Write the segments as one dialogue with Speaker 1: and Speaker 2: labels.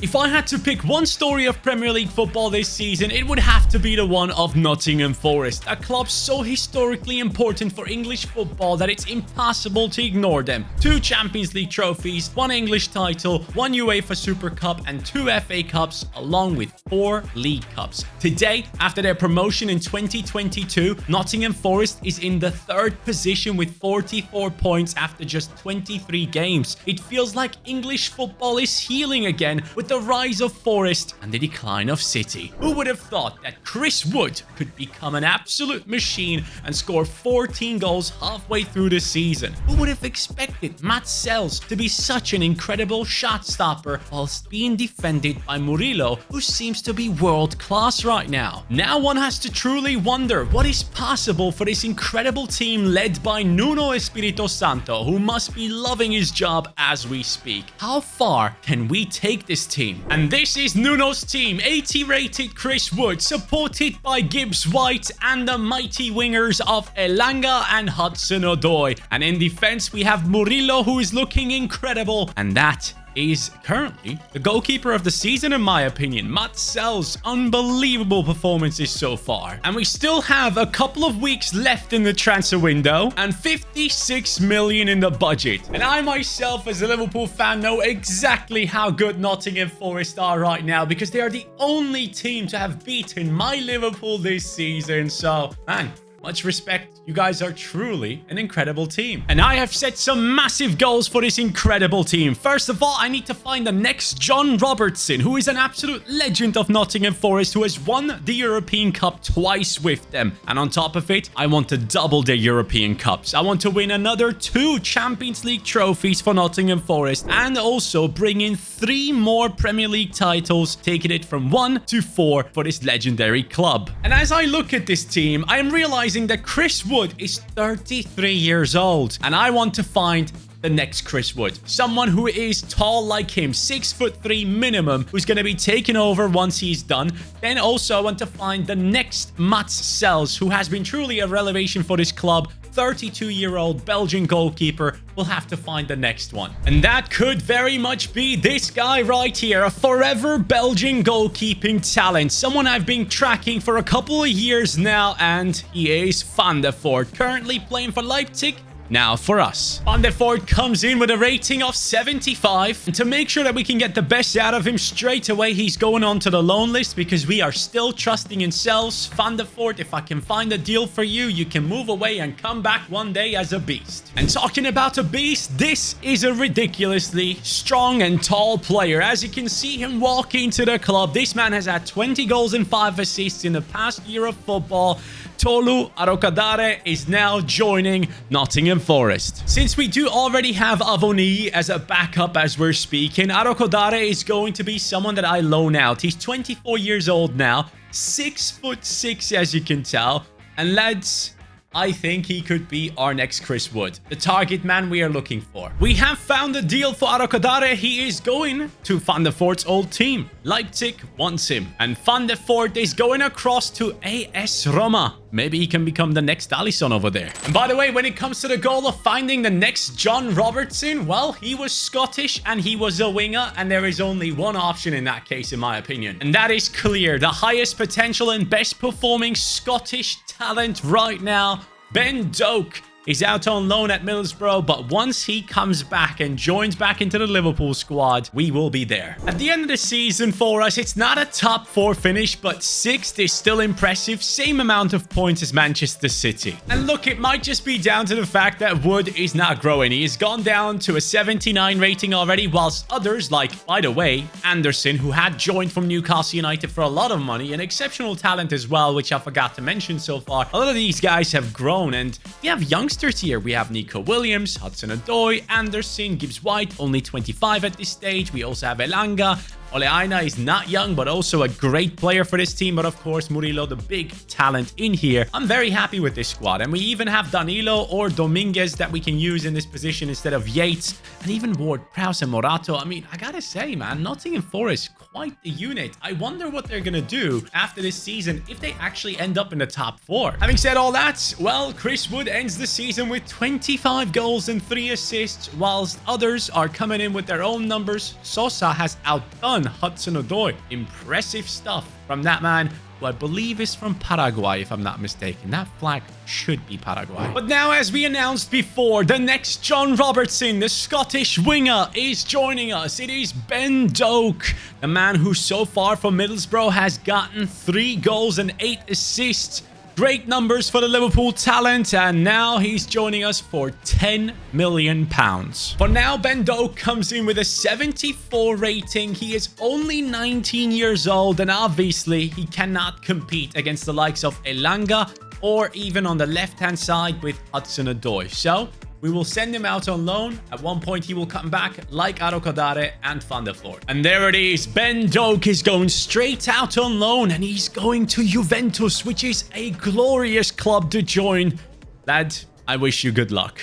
Speaker 1: If I had to pick one story of Premier League football this season, it would have to be the one of Nottingham Forest, a club so historically important for English football that it's impossible to ignore them. 2 Champions League trophies, 1 English title, 1 UEFA Super Cup, and 2 FA Cups, along with 4 League Cups. Today, after their promotion in 2022, Nottingham Forest is in the 3rd position with 44 points after just 23 games. It feels like English football is healing again with the rise of Forest and the decline of City. Who would have thought that Chris Wood could become an absolute machine and score 14 goals halfway through the season? Who would have expected Matt Sells to be such an incredible shot stopper whilst being defended by Murillo, who seems to be world class right now? Now one has to truly wonder what is possible for this incredible team led by Nuno Espirito Santo, who must be loving his job as we speak. How far can we take this team? And this is Nuno's team. 80 rated Chris Wood, supported by Gibbs White and the mighty wingers of Elanga and Hudson-Odoi. And in defense, we have Murillo, who is looking incredible. And that is currently the goalkeeper of the season, in my opinion. Matt Sells, unbelievable performances so far. And we still have a couple of weeks left in the transfer window and 56 million in the budget. And I myself, as a Liverpool fan, know exactly how good Nottingham Forest are right now, because they are the only team to have beaten my Liverpool this season. So, man, much respect. You guys are truly an incredible team. And I have set some massive goals for this incredible team. First of all, I need to find the next John Robertson, who is an absolute legend of Nottingham Forest, who has won the European Cup twice with them. And on top of it, I want to double their European Cups. I want to win another 2 Champions League trophies for Nottingham Forest and also bring in 3 more Premier League titles, taking it from 1 to 4 for this legendary club. And as I look at this team, I am realizing that Chris Wood is 33 years old, and I want to find the next Chris Wood. Someone who is tall like him, 6'3" minimum, who's going to be taken over once he's done. Then also I want to find the next Mats Sells, who has been truly a revelation for this club. 32-year-old Belgian goalkeeper. We'll have to find the next one. And that could very much be this guy right here, a forever Belgian goalkeeping talent. Someone I've been tracking for a couple of years now, and he is Van der Voort, currently playing for Leipzig. Now for us. Van der Voort comes in with a rating of 75. And to make sure that we can get the best out of him straight away, he's going on to the loan list because we are still trusting in Sells. Van der Voort, if I can find a deal for you, you can move away and come back one day as a beast. And talking about a beast, this is a ridiculously strong and tall player. As you can see him walk into the club, this man has had 20 goals and 5 assists in the past year of football. Tolu Arokadare is now joining Nottingham Forest. Since we do already have Avoni as a backup as we're speaking, Arokadare is going to be someone that I loan out. He's 24 years old now, 6'6" as you can tell. And lads, I think he could be our next Chris Wood, the target man we are looking for. We have found a deal for Arokadare. He is going to Van der Voort's old team. Leipzig wants him. And Van der Voort is going across to AS Roma. Maybe he can become the next Alisson over there. And by the way, when it comes to the goal of finding the next John Robertson, well, he was Scottish and he was a winger, and there is only one option in that case, in my opinion. And that is clear. The highest potential and best performing Scottish talent right now, Ben Doak, is out on loan at Middlesbrough, but once he comes back and joins back into the Liverpool squad, we will be there. At the end of the season for us, it's not a top 4 finish, but 6th is still impressive. Same amount of points as Manchester City. And look, it might just be down to the fact that Wood is not growing. He has gone down to a 79 rating already, whilst others like, by the way, Anderson, who had joined from Newcastle United for a lot of money, an exceptional talent as well, which I forgot to mention so far. A lot of these guys have grown, and we have youngsters here. We have Nico Williams, Hudson-Odoi, Anderson, Gibbs White, only 25 at this stage. We also have Elanga. Ole Aina is not young, but also a great player for this team. But of course, Murillo, the big talent in here. I'm very happy with this squad. And we even have Danilo or Dominguez that we can use in this position instead of Yates. And even Ward-Prowse and Morato. I mean, I gotta say, man, Nottingham Forest, quite the unit. I wonder what they're gonna do after this season if they actually end up in the top 4. Having said all that, well, Chris Wood ends the season with 25 goals and 3 assists, whilst others are coming in with their own numbers. Sosa has outdone 21, Hudson-Odoi. Impressive stuff from that man, who I believe is from Paraguay, if I'm not mistaken. That flag should be Paraguay. But now, as we announced before, the next John Robertson, the Scottish winger, is joining us. It is Ben Doak, the man who so far for Middlesbrough has gotten 3 goals and 8 assists. Great numbers for the Liverpool talent, and now he's joining us for £10 million. For now, Ben Doak comes in with a 74 rating. He is only 19 years old, and obviously he cannot compete against the likes of Elanga or even on the left-hand side with Hudson-Odoi. So we will send him out on loan. At one point, he will come back like Arokodare and Van der Voort. And there it is. Ben Doak is going straight out on loan, and he's going to Juventus, which is a glorious club to join. Lad, I wish you good luck.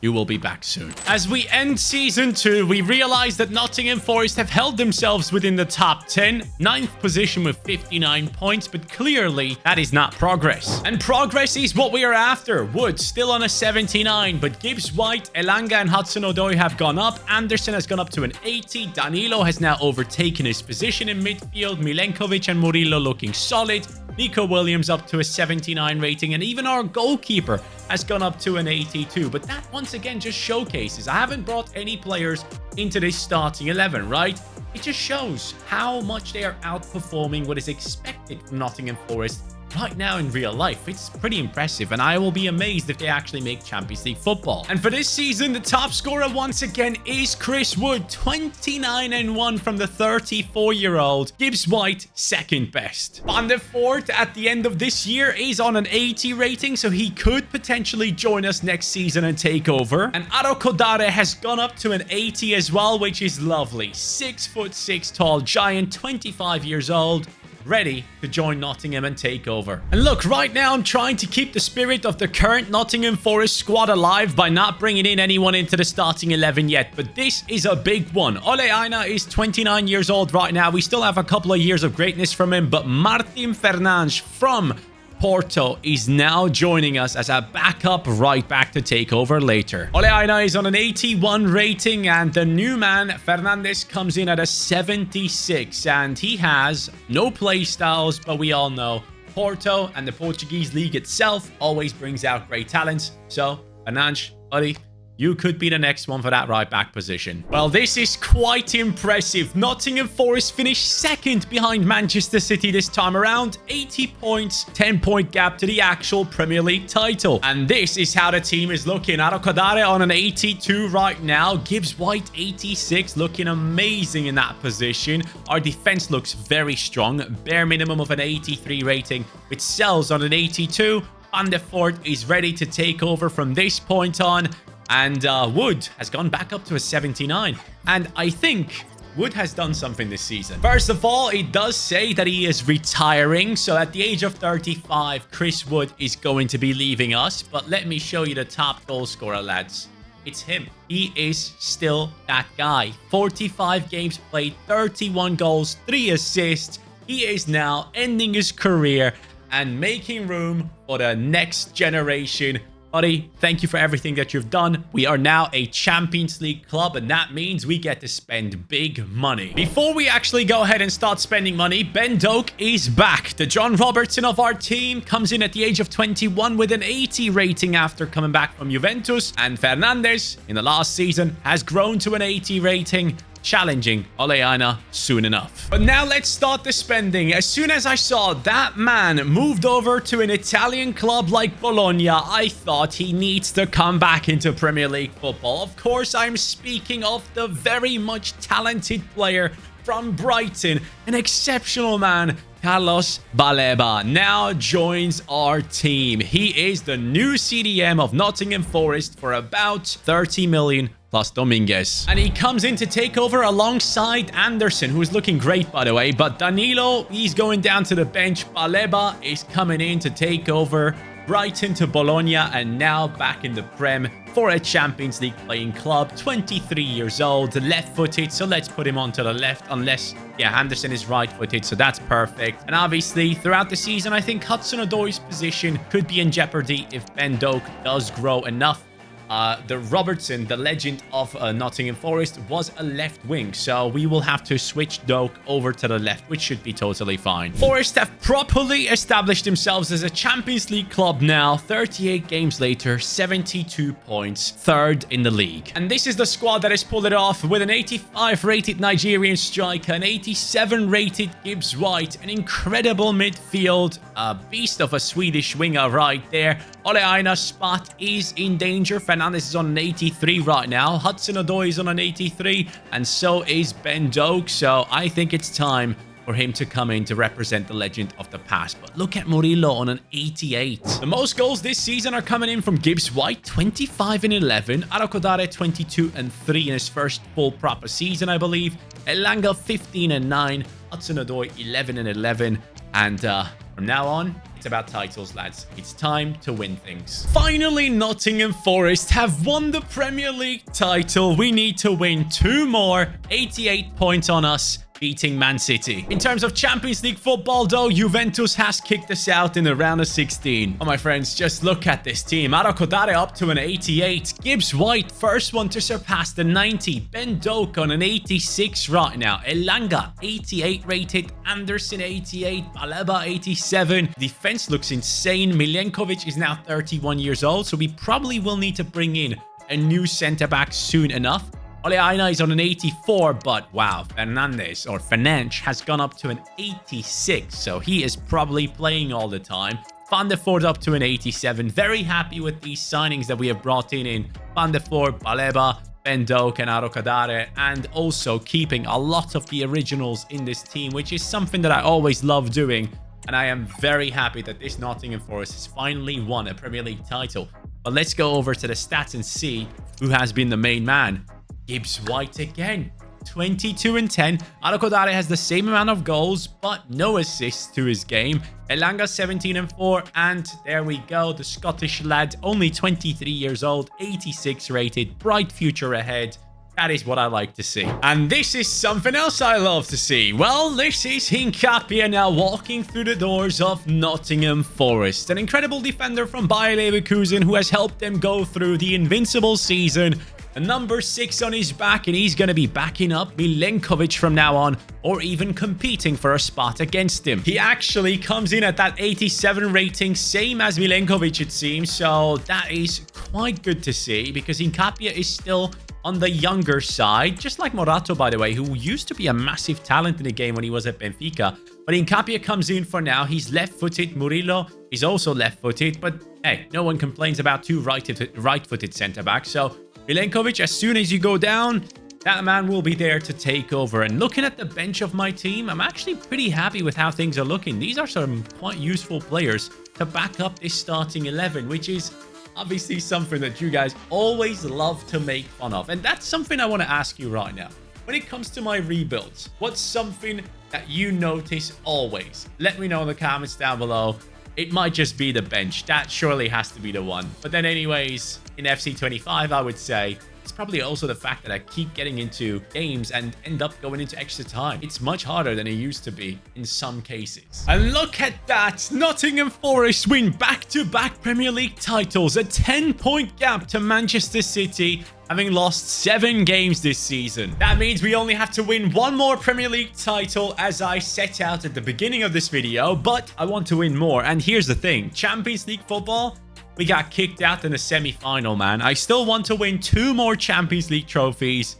Speaker 1: You will be back soon. As we end Season 2, we realize that Nottingham Forest have held themselves within the top 10. 9th position with 59 points, but clearly that is not progress. And progress is what we are after. Wood still on a 79, but Gibbs White, Elanga and Hudson-Odoi have gone up. Anderson has gone up to an 80. Danilo has now overtaken his position in midfield. Milenkovic and Murillo looking solid. Nico Williams up to a 79 rating, and even our goalkeeper has gone up to an 82. But that once again just showcases, I haven't brought any players into this starting 11, right? It just shows how much they are outperforming what is expected from Nottingham Forest right now in real life. It's pretty impressive, and I will be amazed if they actually make Champions League football. And for this season, the top scorer once again is Chris Wood, 29-1 from the 34-year-old. Gibbs White, second best. Van der Voort at the end of this year is on an 80 rating, so he could potentially join us next season and take over. And Arokodare has gone up to an 80 as well, which is lovely. 6'6" tall giant, 25 years old. Ready to join Nottingham and take over. And look, right now I'm trying to keep the spirit of the current Nottingham Forest squad alive by not bringing in anyone into the starting 11 yet, but this is a big one. Ole Aina is 29 years old right now. We still have a couple of years of greatness from him, but Martin Fernandes from Porto is now joining us as a backup right back to take over later. Ole Aina is on an 81 rating, and the new man, Fernandes, comes in at a 76, and he has no play styles, but we all know Porto and the Portuguese league itself always brings out great talents. So, Fernandes, buddy, you could be the next one for that right back position. Well, this is quite impressive. Nottingham Forest finished second behind Manchester City this time around. 80 points, 10-point gap to the actual Premier League title. And this is how the team is looking. Arokodare on an 82 right now. Gibbs White 86, looking amazing in that position. Our defense looks very strong. Bare minimum of an 83 rating, which sells on an 82. Van der Voort is ready to take over from this point on. And Wood has gone back up to a 79. And I think Wood has done something this season. First of all, it does say that he is retiring. So at the age of 35, Chris Wood is going to be leaving us. But let me show you the top goal scorer, lads. It's him. He is still that guy. 45 games played, 31 goals, 3 assists. He is now ending his career and making room for the next generation. Buddy, thank you for everything that you've done. We are now a Champions League club, and that means we get to spend big money. Before we actually go ahead and start spending money, Ben Doak is back. The John Robertson of our team comes in at the age of 21 with an 80 rating after coming back from Juventus. And Fernandes, in the last season, has grown to an 80 rating, challenging Ole Aina soon enough. But now let's start the spending. As soon as I saw that man moved over to an Italian club like Bologna, I thought he needs to come back into Premier League football. Of course, I'm speaking of the very much talented player from Brighton, an exceptional man. Carlos Baleba now joins our team. He is the new CDM of Nottingham Forest for about 30 million plus Dominguez. And he comes in to take over alongside Anderson, who is looking great, by the way. But Danilo, he's going down to the bench. Baleba is coming in to take over. Brighton to Bologna, and now back in the Prem for a Champions League playing club. 23 years old, left-footed, so let's put him onto the left, unless, yeah, Anderson is right-footed, so that's perfect. And obviously, throughout the season, I think Hudson-Odoi's position could be in jeopardy if Ben Doak does grow enough the Robertson, the legend of Nottingham Forest, was a left wing. So we will have to switch Doak over to the left, which should be totally fine. Forest have properly established themselves as a Champions League club now. 38 games later, 72 points, third in the league. And this is the squad that has pulled it off with an 85 rated Nigerian striker, an 87 rated Gibbs White, an incredible midfield, a beast of a Swedish winger right there. Ole Aina's spot is in danger. Fernandes is on an 83 right now. Hudson-Odoi is on an 83, and so is Ben Doak. So I think it's time for him to come in to represent the legend of the past. But look at Murillo on an 88. The most goals this season are coming in from Gibbs White, 25 and 11. Arakodare, 22 and 3 in his first full proper season, I believe. Elanga, 15 and 9. Hudson-Odoi, 11 and 11. And from now on, it's about titles, lads. It's time to win things. Finally, Nottingham Forest have won the Premier League title. We need to win 2 more. 88 points on us, beating Man City. In terms of Champions League football, though, Juventus has kicked us out in the round of 16. Oh, my friends, just look at this team. Arakodare up to an 88. Gibbs White, first one to surpass the 90. Ben Doak on an 86 right now. Elanga, 88 rated. Anderson, 88. Baleba, 87. Defense looks insane. Milenkovic is now 31 years old, so we probably will need to bring in a new centre-back soon enough. Ole Aina is on an 84, but wow, Fernandes has gone up to an 86, so he is probably playing all the time. Van der Voort up to an 87. Very happy with these signings that we have brought in Van der Voort, Baleba, Ben Doak, and Arakodare, and also keeping a lot of the originals in this team, which is something that I always love doing. And I am very happy that this Nottingham Forest has finally won a Premier League title. But let's go over to the stats and see who has been the main man. Gibbs White again, 22 and 10. Arakodare has the same amount of goals, but no assists to his game. Elanga, 17 and 4. And there we go, the Scottish lad, only 23 years old, 86 rated, bright future ahead. That is what I like to see. And this is something else I love to see. Well, this is Hincapié now walking through the doors of Nottingham Forest. An incredible defender from Bayer Leverkusen who has helped them go through the invincible season. A number 6 on his back, and he's going to be backing up Milenkovic from now on, or even competing for a spot against him. He actually comes in at that 87 rating, same as Milenkovic it seems, so that is quite good to see, because Hincapié is still on the younger side, just like Morato, by the way, who used to be a massive talent in the game when he was at Benfica. But Hincapié comes in for now. He's left-footed. Murillo is also left-footed, but hey, no one complains about 2 right-footed centre-backs, so Milenkovic, as soon as you go down, that man will be there to take over. And looking at the bench of my team, I'm actually pretty happy with how things are looking. These are some quite useful players to back up this starting 11, which is obviously something that you guys always love to make fun of. And that's something I want to ask you right now. When it comes to my rebuilds, what's something that you notice always? Let me know in the comments down below. It might just be the bench. That surely has to be the one. But then anyways, in FC25, I would say it's probably also the fact that I keep getting into games and end up going into extra time. It's much harder than it used to be in some cases. And look at that. Nottingham Forest win back-to-back Premier League titles. A 10-point gap to Manchester City, having lost 7 games this season. That means we only have to win 1 more Premier League title, as I set out at the beginning of this video, but I want to win more. And here's the thing, Champions League football, we got kicked out in the semi-final, man. I still want to win 2 more Champions League trophies.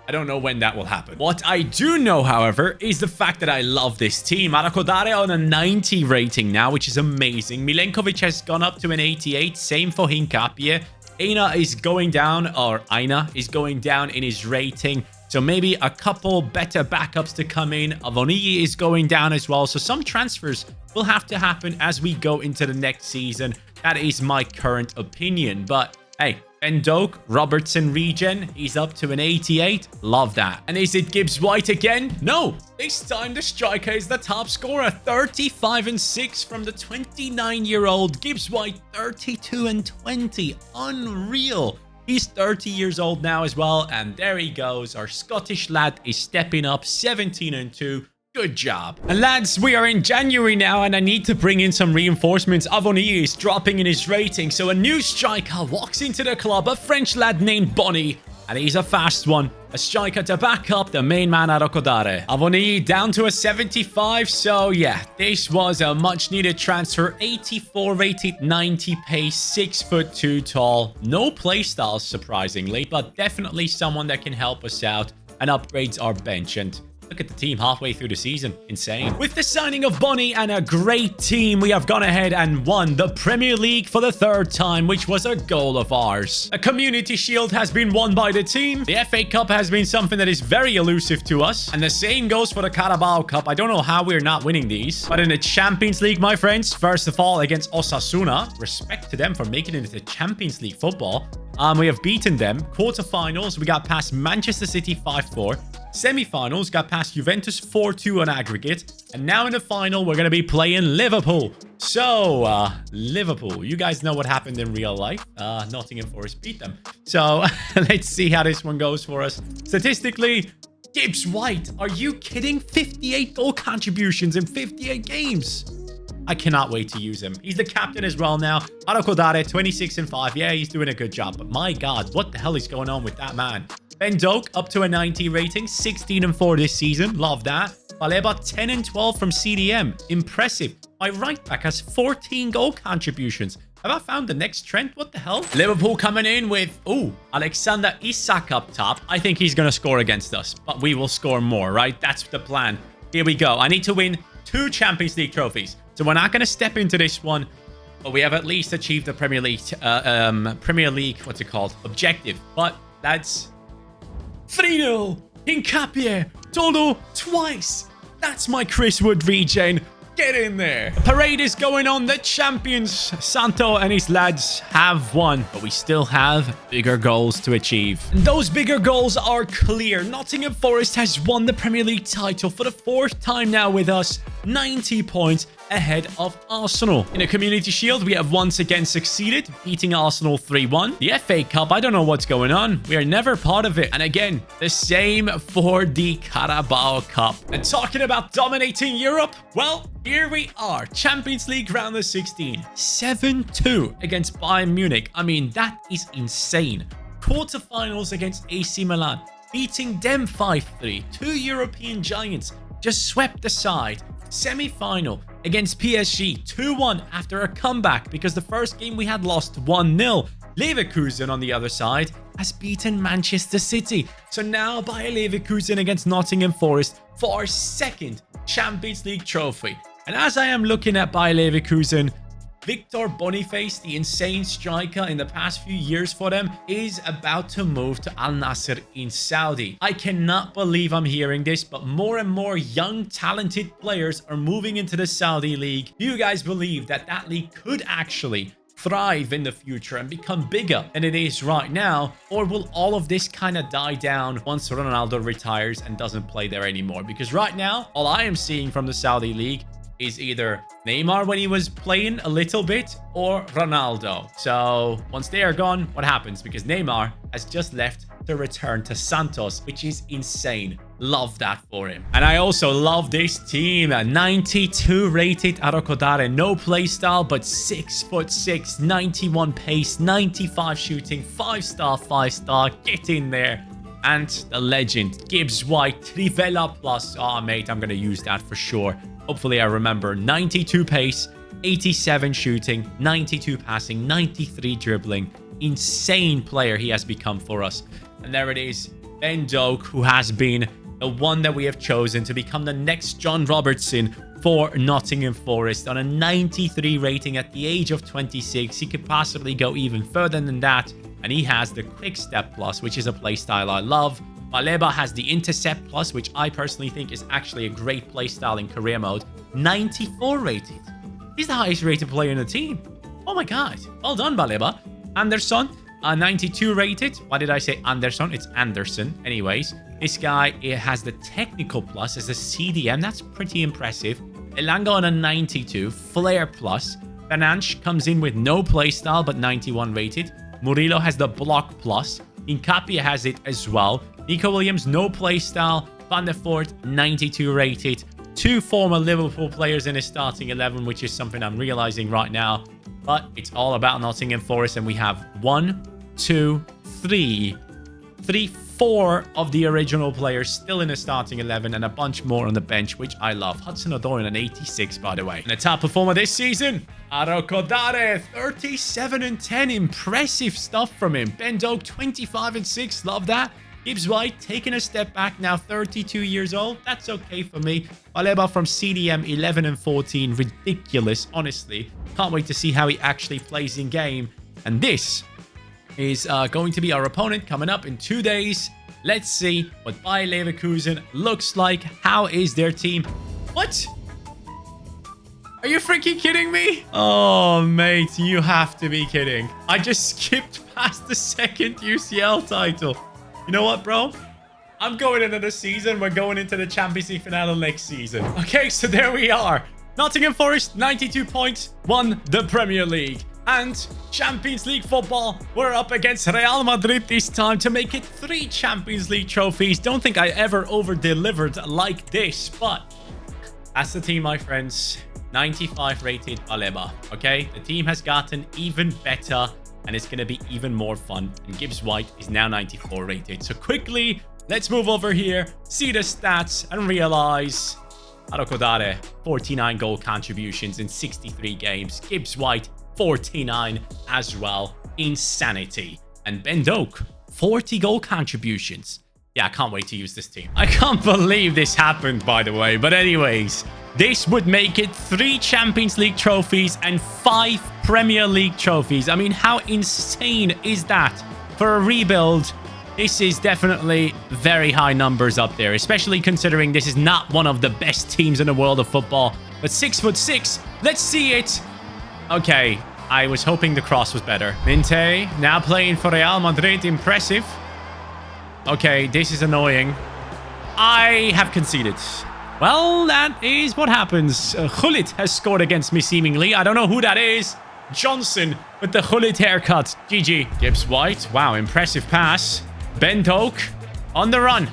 Speaker 1: I don't know when that will happen. What I do know, however, is the fact that I love this team. Arakodare on a 90 rating now, which is amazing. Milenkovic has gone up to an 88. Same for Hincapié. Aina is going down in his rating. So maybe a couple better backups to come in. Avonigi is going down as well. So some transfers will have to happen as we go into the next season. That is my current opinion. But hey, Ben Doak, Robertson regen, he's up to an 88. Love that. And is it Gibbs White again? No. This time the striker is the top scorer. 35 and 6 from the 29-year-old Gibbs White. 32 and 20. Unreal. He's 30 years old now as well. And there he goes. Our Scottish lad is stepping up. 17 and 2. Good job. And lads, we are in January now, and I need to bring in some reinforcements. Avoni is dropping in his rating, so a new striker walks into the club, a French lad named Bonny, and he's a fast one. A striker to back up the main man Arokodare. Avoni down to a 75, so yeah, this was a much-needed transfer. 84 rated, 90 pace, 6'2" tall. No playstyles, surprisingly, but definitely someone that can help us out and upgrades our bench. And look at the team halfway through the season. Insane. With the signing of Bonny and a great team, we have gone ahead and won the Premier League for the third time, which was a goal of ours. A Community Shield has been won by the team. The FA Cup has been something that is very elusive to us. And the same goes for the Carabao Cup. I don't know how we're not winning these. But in the Champions League, my friends, first of all, against Osasuna, respect to them for making it into Champions League football. We have beaten them. Quarterfinals, we got past Manchester City 5-4. Semi-finals, got past Juventus 4-2 on aggregate. And now in the final, we're going to be playing Liverpool. So, Liverpool, you guys know what happened in real life. Nottingham Forest beat them. So, let's see how this one goes for us. Statistically, Gibbs White, are you kidding? 58 goal contributions in 58 games. I cannot wait to use him. He's the captain as well now. Arokodare, 26-5. Yeah, he's doing a good job. But my God, what the hell is going on with that man? Ben Doak, up to a 90 rating. 16-4 this season. Love that. Baleba, 10-12 from CDM. Impressive. My right back has 14 goal contributions. Have I found the next trend? What the hell? Liverpool coming in with, Alexander Isak up top. I think he's going to score against us. But we will score more, right? That's the plan. Here we go. I need to win 2 Champions League trophies. So we're not going to step into this one, but we have at least achieved the Premier League, what's it called? Objective. But that's 3-0. Hincapie. Todo twice. That's my Chris Wood regen. Get in there. The parade is going on. The champions, Santo and his lads, have won. But we still have bigger goals to achieve. And those bigger goals are clear. Nottingham Forest has won the Premier League title for the 4th time now with us. 90 points ahead of Arsenal. In the Community Shield, we have once again succeeded, beating Arsenal 3-1. The FA Cup, I don't know what's going on. We are never part of it. And again, the same for the Carabao Cup. And talking about dominating Europe, well, here we are. Champions League round of 16. 7-2 against Bayern Munich. I mean, that is insane. Quarterfinals against AC Milan. Beating them 5-3. 2 European giants just swept aside. Semi-final against PSG 2-1 after a comeback because the first game we had lost 1-0. Leverkusen on the other side has beaten Manchester City. So now Bayer Leverkusen against Nottingham Forest for our 2nd Champions League trophy. And as I am looking at Bayer Leverkusen, Victor Boniface, the insane striker in the past few years for them, is about to move to Al Nassr in Saudi. I cannot believe I'm hearing this, but more and more young, talented players are moving into the Saudi league. Do you guys believe that that league could actually thrive in the future and become bigger than it is right now? Or will all of this kind of die down once Ronaldo retires and doesn't play there anymore? Because right now, all I am seeing from the Saudi league is either Neymar when he was playing a little bit or Ronaldo. So once they are gone, what happens? Because Neymar has just left to return to Santos, which is insane. Love that for him. And I also love this team. 92 rated Arokodare. No playstyle, but 6'6", 91 pace, 95 shooting, 5-star, 5-star. Get in there. And the legend, Gibbs White, Trivela Plus. Oh, mate, I'm going to use that for sure. Hopefully I remember. 92 pace, 87 shooting, 92 passing, 93 dribbling. Insane player he has become for us. And there it is. Ben Doak, who has been the one that we have chosen to become the next John Robertson for Nottingham Forest on a 93 rating at the age of 26. He could possibly go even further than that. And he has the Quick Step Plus, which is a playstyle I love. Baleba has the Intercept Plus, which I personally think is actually a great playstyle in career mode. 94 rated. He's the highest rated player in the team. Oh my God. Well done, Baleba. Anderson, 92 rated. Why did I say Anderson? It's Anderson. Anyways, this guy has the Technical Plus as a CDM. That's pretty impressive. Elanga on a 92. Flair Plus. Bananch comes in with no playstyle, but 91 rated. Murillo has the Block Plus. Hincapie has it as well. Nico Williams, no playstyle. Van der Voort, 92 rated. 2 former Liverpool players in his starting 11, which is something I'm realizing right now. But it's all about Nottingham Forest, and we have 1, 2, 3, 4 of the original players still in the starting 11 and a bunch more on the bench, which I love. Hudson-Odoi an 86, by the way. And the top performer this season, Arokodare, 37-10. Impressive stuff from him. Ben Doak, 25-6. Love that. Gibbs White taking a step back, now 32 years old. That's okay for me. Baleba from CDM, 11-14. Ridiculous, honestly. Can't wait to see how he actually plays in game. And this is going to be our opponent coming up in 2 days. Let's see what Bayer Leverkusen looks like. How is their team? What? Are you freaking kidding me? Oh, mate, you have to be kidding. I just skipped past the second UCL title. You know what, bro? I'm going into the season. We're going into the Champions League finale next season. Okay, so there we are. Nottingham Forest, 92 points, won the Premier League. And Champions League football, we're up against Real Madrid this time to make it 3 Champions League trophies. Don't think I ever over-delivered like this, but that's the team, my friends. 95 rated Baleba, okay? The team has gotten even better, and it's going to be even more fun. And Gibbs White is now 94 rated. So quickly, let's move over here, see the stats, and realize Arokodare, 49 goal contributions in 63 games. Gibbs White, 49 as well. Insanity. And Ben Doak, 40 goal contributions. Yeah, I can't wait to use this team. I can't believe this happened, by the way. But anyways, this would make it 3 Champions League trophies and 5 Premier League trophies. I mean, how insane is that? For a rebuild, this is definitely very high numbers up there, especially considering this is not one of the best teams in the world of football. But 6'6", let's see it. Okay, I was hoping the cross was better. Minte, now playing for Real Madrid. Impressive. Okay, this is annoying. I have conceded. Well, that is what happens. Gullit has scored against me, seemingly. I don't know who that is. Johnson with the Gullit haircut. GG. Gibbs White. Wow, impressive pass. Ben Doak on the run.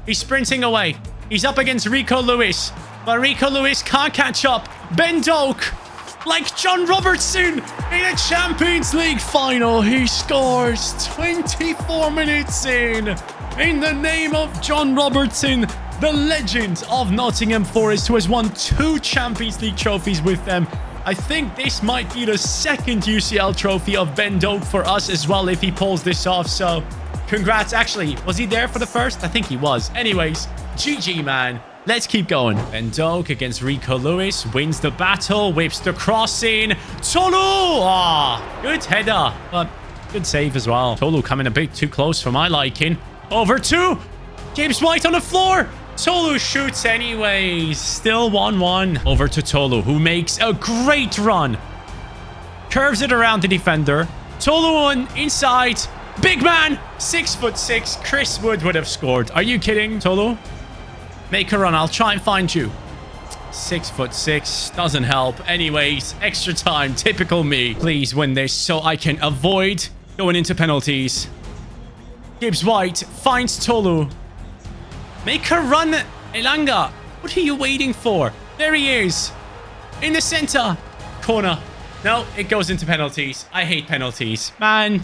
Speaker 1: He's sprinting away. He's up against Rico Lewis. But Rico Lewis can't catch up. Ben Doak, like John Robertson in a Champions League final, he scores 24 minutes in the name of John Robertson, the legend of Nottingham Forest, who has won 2 Champions League trophies with them. I think this might be the second UCL trophy of Ben Doak for us as well, if he pulls this off. So congrats. Actually, was he there for the first? I think he was. Anyways, GG, man. Let's keep going. Ben Doak against Rico Lewis. Wins the battle. Whips the cross in. Tolu! Ah, good header. But good save as well. Tolu coming a bit too close for my liking. Over to Gibbs White on the floor. Tolu shoots anyways. Still 1-1. Over to Tolu, who makes a great run. Curves it around the defender. Tolu on inside. Big man. 6'6". Chris Wood would have scored. Are you kidding, Tolu? Make a run. I'll try and find you. 6'6". Doesn't help. Anyways, extra time. Typical me. Please win this so I can avoid going into penalties. Gibbs White finds Tolu. Make a run, Elanga. What are you waiting for? There he is. In the center. Corner. No, it goes into penalties. I hate penalties. Man.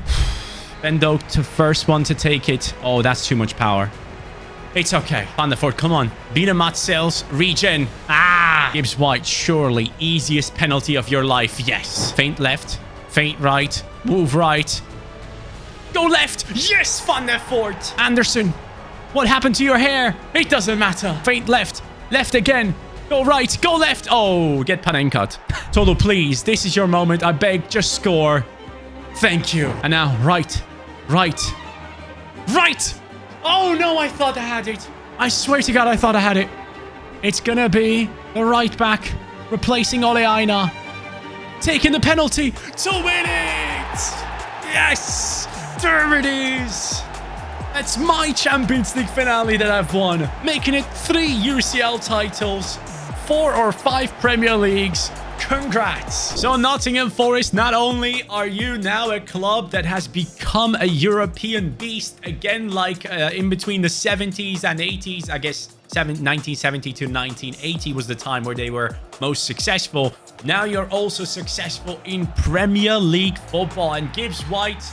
Speaker 1: Ben Doak, the first one to take it. Oh, that's too much power. It's okay. Van der Voort, come on. Beat him, Matt Sales. Regen. Ah! Gibbs White, surely easiest penalty of your life. Yes. Feint left. Feint right. Move right. Go left. Yes, Van der Voort. Anderson, what happened to your hair? It doesn't matter. Feint left. Left again. Go right. Go left. Oh, get Panenkat. Tolu, please. This is your moment. I beg, just score. Thank you. And now, right. Right. Right! Oh, no, I thought I had it. I swear to God, I thought I had it. It's gonna be the right back replacing Ole Aina. Taking the penalty to win it! Yes! There it is! That's my Champions League finale that I've won. Making it 3 UCL titles, 4 or 5 Premier Leagues. Congrats. So Nottingham Forest, not only are you now a club that has become a European beast, again, like in between the 70s and 80s, I guess 1970 to 1980 was the time where they were most successful. Now you're also successful in Premier League football. And Gibbs White,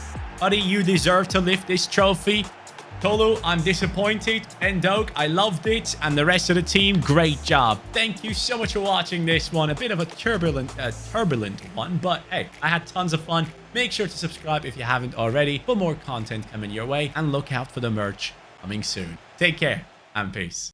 Speaker 1: buddy, you deserve to lift this trophy. Tolu, I'm disappointed. Endog, I loved it. And the rest of the team, great job. Thank you so much for watching this one. A bit of a turbulent one, but hey, I had tons of fun. Make sure to subscribe if you haven't already for more content coming your way. And look out for the merch coming soon. Take care and peace.